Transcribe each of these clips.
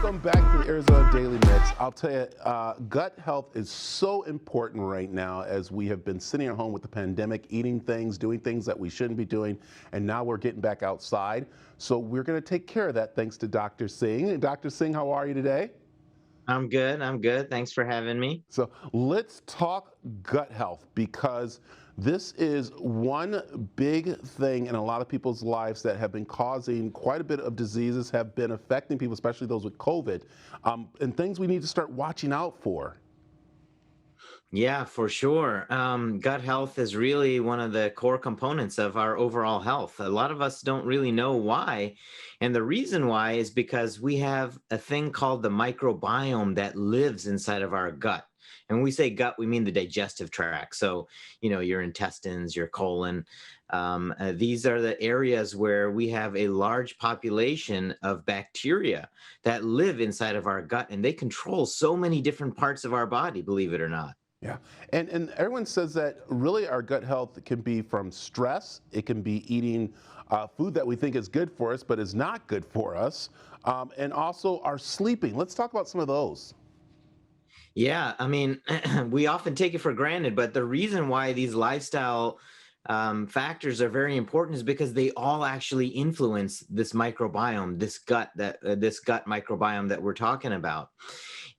Welcome back to the Arizona Daily Mix. I'll tell you, gut health is so important right now as we have been sitting at home with the pandemic, eating things, doing things that we shouldn't be doing, and now we're getting back outside. So we're going to take care of that thanks to Dr. Singh. Dr. Singh, how are you today? I'm good. I'm good. Thanks for having me. So let's talk gut health because this is one big thing in a lot of people's lives that have been causing quite a bit of diseases, have been affecting people, especially those with COVID, and things we need to start watching out for. Yeah, for sure. Gut health is really one of the core components of our overall health. A lot of us don't really know why. And the reason why is because we have a thing called the microbiome that lives inside of our gut. And when we say gut, we mean the digestive tract. So, your intestines, your colon. These are the areas where we have a large population of bacteria that live inside of our gut, and they control so many different parts of our body, believe it or not. Yeah, and everyone says that really our gut health can be from stress. It can be eating food that we think is good for us, but is not good for us, and also our sleeping. Let's talk about some of those. Yeah, I mean, we often take it for granted, but the reason why these lifestyle factors are very important is because they all actually influence this microbiome, this gut microbiome that we're talking about.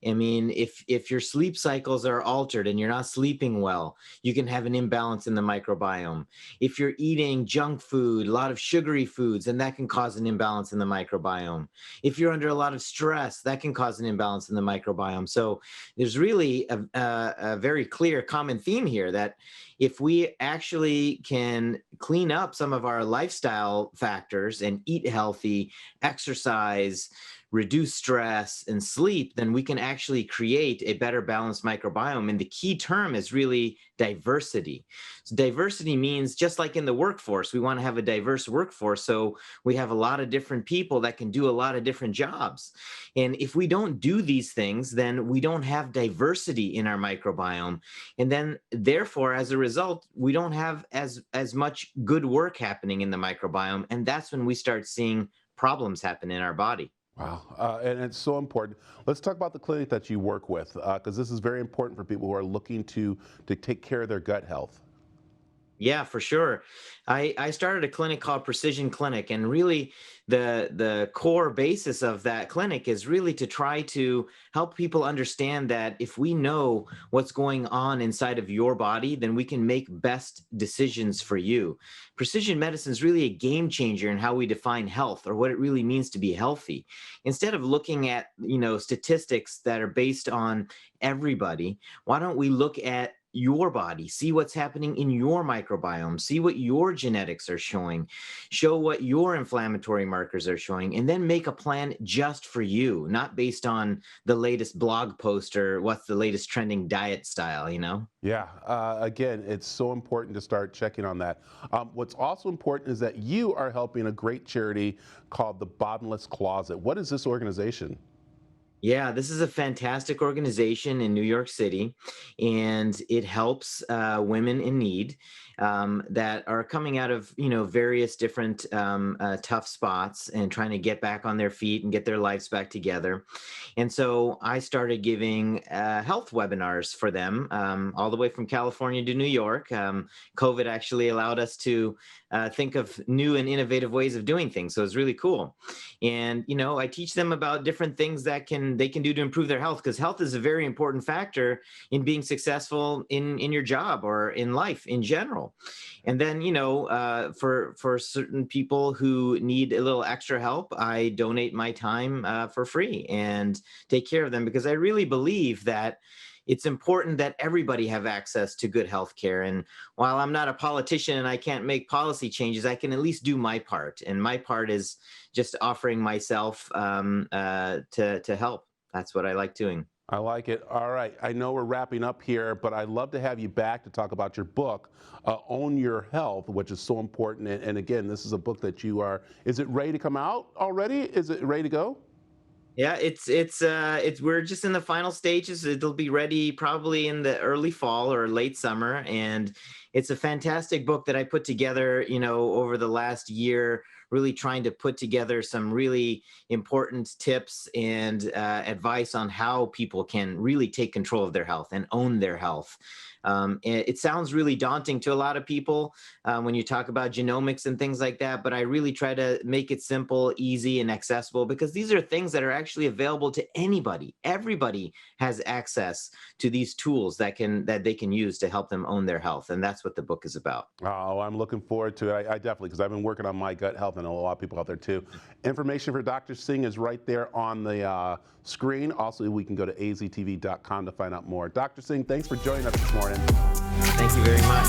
I mean, if your sleep cycles are altered and you're not sleeping well, you can have an imbalance in the microbiome. If you're eating junk food, a lot of sugary foods, and that can cause an imbalance in the microbiome. If you're under a lot of stress, that can cause an imbalance in the microbiome. So there's really a very clear common theme here that if we actually can clean up some of our lifestyle factors and eat healthy, exercise, reduce stress, and sleep, then we can actually create a better balanced microbiome. And the key term is really diversity. So diversity means just like in the workforce, we want to have a diverse workforce. So we have a lot of different people that can do a lot of different jobs. And if we don't do these things, then we don't have diversity in our microbiome. And then therefore, as a result, we don't have as much good work happening in the microbiome. And that's when we start seeing problems happen in our body. Wow, and it's so important. Let's talk about the clinic that you work with, because this is very important for people who are looking to take care of their gut health. Yeah, for sure. I started a clinic called Precision Clinic, and really the core basis of that clinic is really to try to help people understand that if we know what's going on inside of your body, then we can make best decisions for you. Precision medicine is really a game changer in how we define health or what it really means to be healthy. Instead of looking at, statistics that are based on everybody, why don't we look at your body, see what's happening in your microbiome, see what your genetics are showing, show what your inflammatory markers are showing, and then make a plan just for you, not based on the latest blog post or what's the latest trending diet style. Yeah, again, it's so important to start checking on that. What's also important is that you are helping a great charity called the Bottomless Closet. What is this organization? Yeah, this is a fantastic organization in New York City, and it helps women in need that are coming out of various different tough spots and trying to get back on their feet and get their lives back together. And so I started giving health webinars for them, all the way from California to New York. COVID actually allowed us to think of new and innovative ways of doing things, so it's really cool. And I teach them about different things that they can do to improve their health, because health is a very important factor in being successful in your job or in life in general. And then for certain people who need a little extra help, I donate my time for free and take care of them, because I really believe that it's important that everybody have access to good health care. And while I'm not a politician and I can't make policy changes, I can at least do my part. And my part is just offering myself to help. That's what I like doing. I like it. All right. I know we're wrapping up here, but I'd love to have you back to talk about your book, Own Your Health, which is so important. And again, this is a book that is it ready to come out already? Is it ready to go? Yeah, it's we're just in the final stages. It'll be ready probably in the early fall or late summer, and it's a fantastic book that I put together, over the last year, really trying to put together some really important tips and advice on how people can really take control of their health and own their health. It sounds really daunting to a lot of people when you talk about genomics and things like that, but I really try to make it simple, easy, and accessible, because these are things that are actually available to anybody. Everybody has access to these tools that they can use to help them own their health, and that's what the book is about. Oh, I'm looking forward to it. I definitely, because I've been working on my gut health, and I know a lot of people out there too. Information for Dr. Singh is right there on the screen. Also, we can go to aztv.com to find out more. Dr. Singh, thanks for joining us this morning. Thank you very much.